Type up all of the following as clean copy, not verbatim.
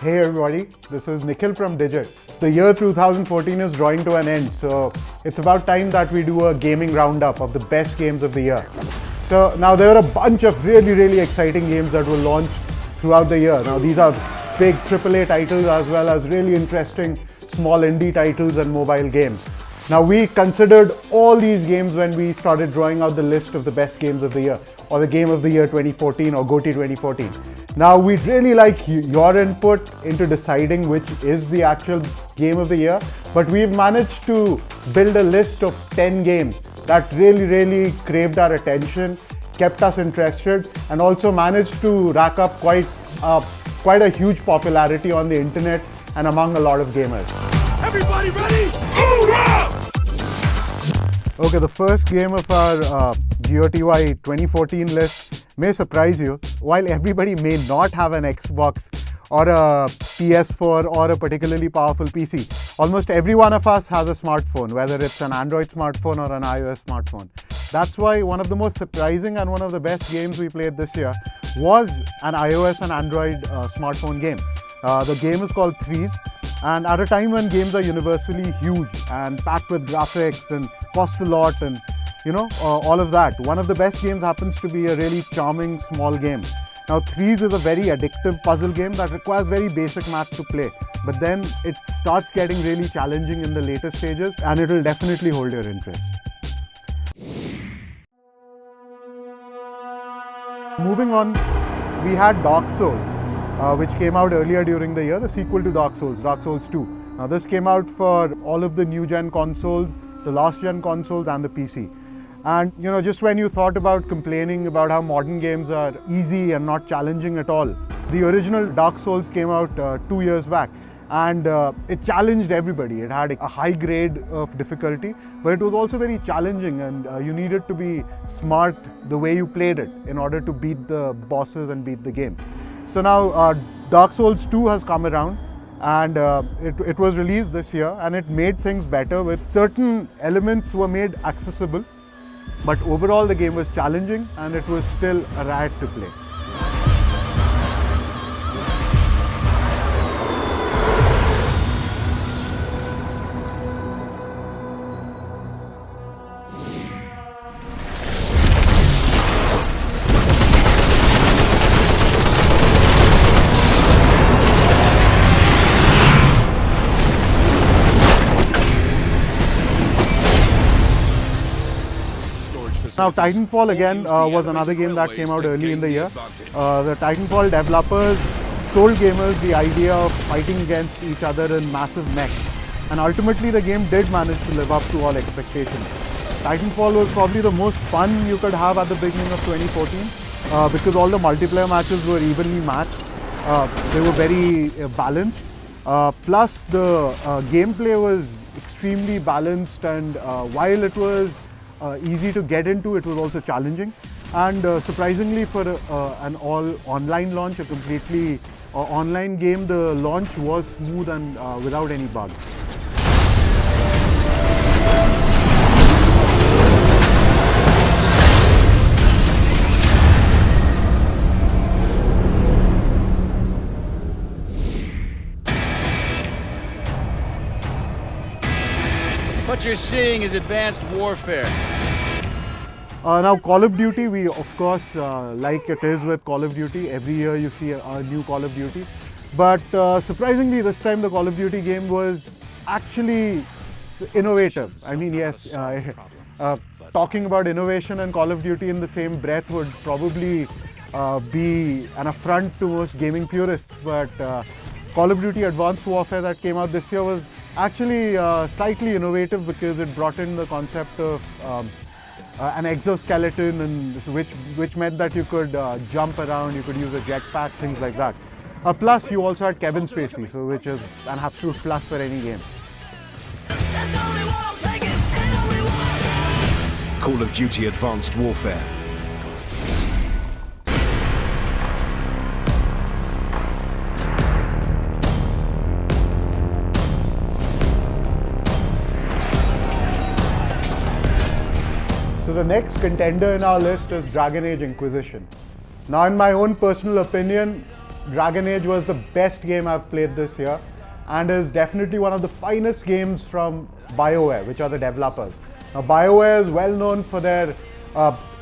Hey everybody, this is Nikhil from Digit. The year 2014 is drawing to an end, so it's about time that we do a gaming roundup of the best games of the year. So now there are a bunch of really exciting games that were launched throughout the year. Now these are big AAA titles as well as really interesting small indie titles and mobile games. Now we considered all these games when we started drawing out the list of the best games of the year, or the game of the year 2014 or GOTY 2014. Now we'd really like your input into deciding which is the actual game of the year, but we've managed to build a list of 10 games that really craved our attention, kept us interested, and also managed to rack up quite a huge popularity on the internet and among a lot of gamers. Everybody ready? Hoorah! Okay, the first game of our GOTY 2014 list may surprise you. While everybody may not have an Xbox or a PS4 or a particularly powerful PC, almost every one of us has a smartphone, whether it's an Android smartphone or an iOS smartphone. That's why one of the most surprising and one of the best games we played this year was an iOS and Android smartphone game. The game is called Threes. And at a time when games are universally huge and packed with graphics and cost a lot and all of that, one of the best games happens to be a really charming small game. Now Threes is a very addictive puzzle game that requires very basic math to play, but then it starts getting really challenging in the later stages and it will definitely hold your interest. Moving on, we had Dark Souls, which came out earlier during the year, the sequel to Dark Souls 2. Now this came out for all of the new gen consoles, the last gen consoles and the PC. And just when you thought about complaining about how modern games are easy and not challenging at all, the original Dark Souls came out 2 years back, and it challenged everybody. It had a high grade of difficulty, but it was also very challenging, and you needed to be smart the way you played it in order to beat the bosses and beat the game. So now Dark Souls 2 has come around, and it was released this year, and it made things better. With certain elements were made accessible, but overall the game was challenging and it was still a riot to play. Now Titanfall again was another game that came out early in the year. The Titanfall developers sold gamers the idea of fighting against each other in massive mechs, and ultimately the game did manage to live up to all expectations. Titanfall was probably the most fun you could have at the beginning of 2014 because all the multiplayer matches were evenly matched. They were very balanced. Plus the gameplay was extremely balanced, and while it was easy to get into, it was also challenging, and surprisingly for an all online launch, a completely online game, the launch was smooth and without any bugs. What you're seeing is advanced warfare. Now Call of Duty, we of course, like it is with Call of Duty, every year you see a new Call of Duty. But surprisingly this time the Call of Duty game was actually innovative. I mean, yes, talking about innovation and Call of Duty in the same breath would probably be an affront to most gaming purists, but Call of Duty Advanced Warfare that came out this year was actually slightly innovative because it brought in the concept of an exoskeleton, and which meant that you could jump around, you could use a jetpack, things like that. Plus you also had Kevin Spacey, so which is an absolute plus for any game. Call of Duty Advanced Warfare. So the next contender in our list is Dragon Age Inquisition. Now in my own personal opinion, Dragon Age was the best game I've played this year and is definitely one of the finest games from BioWare, which are the developers. Now, BioWare is well known for their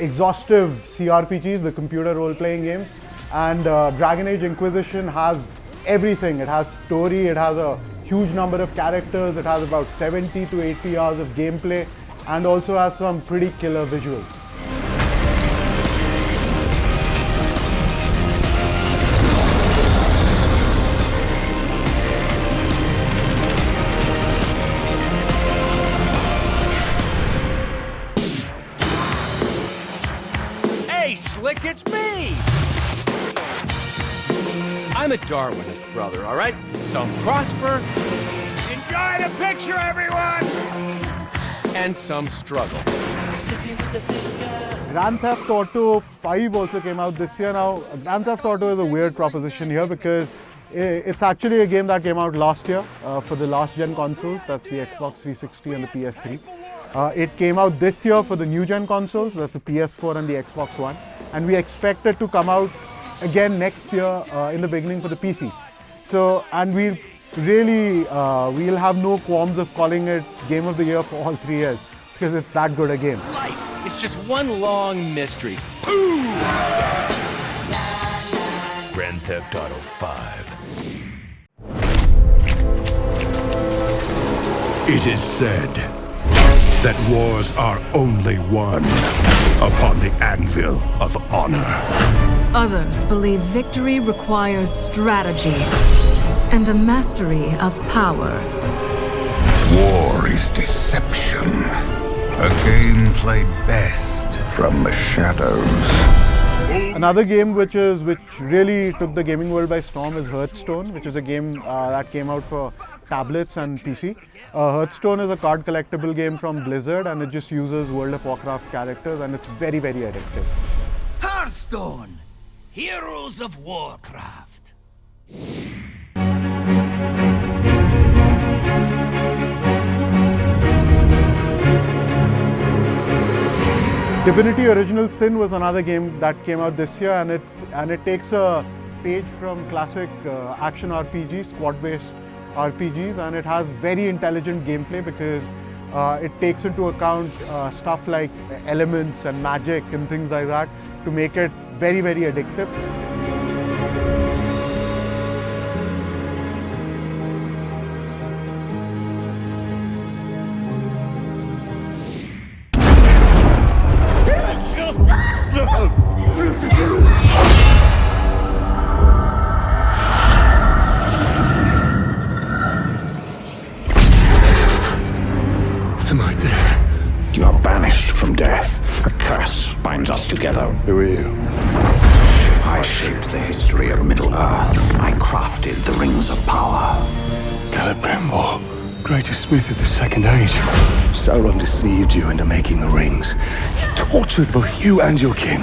exhaustive CRPGs, the computer role-playing games, and Dragon Age Inquisition has everything. It has story, it has a huge number of characters, it has about 70 to 80 hours of gameplay, and also has some pretty killer visuals. Hey, Slick, it's me! I'm a Darwinist, brother, all right? Some prosper. Enjoy the picture, everyone! And some struggle. Grand Theft Auto 5 also came out this year. Now, Grand Theft Auto is a weird proposition here because it's actually a game that came out last year for the last gen consoles. That's the Xbox 360 and the PS3. It came out this year for the new gen consoles. That's the PS4 and the Xbox One. And we expect it to come out again next year in the beginning for the PC. So, and we really, we'll have no qualms of calling it Game of the Year for all 3 years because it's that good a game. Life is just one long mystery. Grand Theft Auto 5. It is said that wars are only won upon the anvil of honor. Others believe victory requires strategy and a mastery of power. War is deception. A game played best from the shadows. Another game which really took the gaming world by storm is Hearthstone, which is a game that came out for tablets and PC. Hearthstone is a card collectible game from Blizzard, and it just uses World of Warcraft characters, and it's very, very addictive. Hearthstone, Heroes of Warcraft. Divinity Original Sin was another game that came out this year, and it takes a page from classic action RPGs, squad-based RPGs, and it has very intelligent gameplay because it takes into account stuff like elements and magic and things like that to make it very, very addictive. Am I dead? You are banished from death. A curse binds us together. Who are you? I shaped the history of Middle-earth. I crafted the Rings of Power. Celebrimbor, greatest smith of the Second Age. Sauron deceived you into making the rings. He tortured both you and your kin.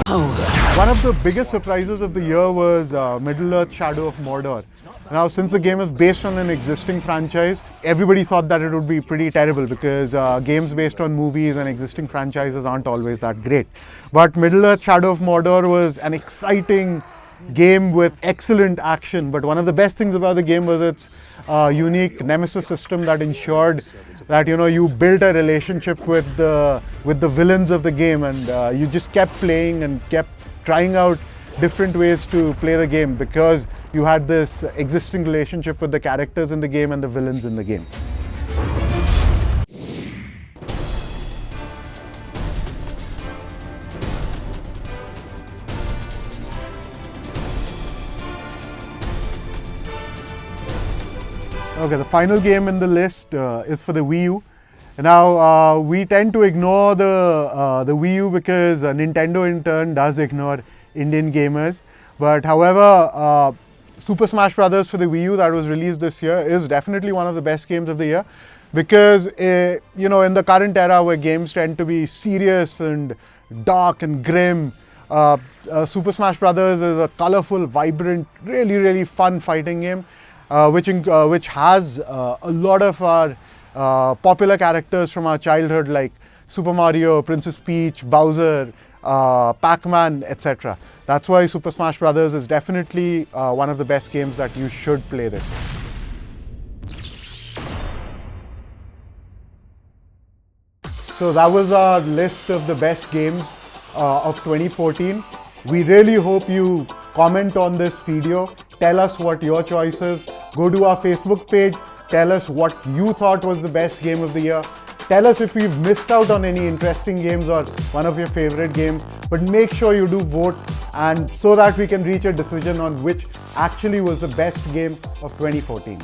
One of the biggest surprises of the year was Middle-earth: Shadow of Mordor. Now, since the game is based on an existing franchise, everybody thought that it would be pretty terrible because games based on movies and existing franchises aren't always that great. But Middle-earth: Shadow of Mordor was an exciting game with excellent action. But one of the best things about the game was its unique nemesis system that ensured that you built a relationship with the villains of the game, and you just kept playing and kept trying out different ways to play the game because you had this existing relationship with the characters in the game and the villains in the game. Okay, the final game in the list is for the Wii U. Now, we tend to ignore the Wii U because Nintendo in turn does ignore Indian gamers. But however, Super Smash Bros. For the Wii U that was released this year is definitely one of the best games of the year because, in the current era where games tend to be serious and dark and grim, Super Smash Bros. Is a colorful, vibrant, really, really fun fighting game, which has a lot of our popular characters from our childhood like Super Mario, Princess Peach, Bowser, Pac-Man, etc. That's why Super Smash Bros. Is definitely one of the best games that you should play this. So that was our list of the best games of 2014. We really hope you comment on this video, tell us what your choice is, go to our Facebook page, tell us what you thought was the best game of the year, tell us if we've missed out on any interesting games or one of your favorite games, but make sure you do vote, and so that we can reach a decision on which actually was the best game of 2014.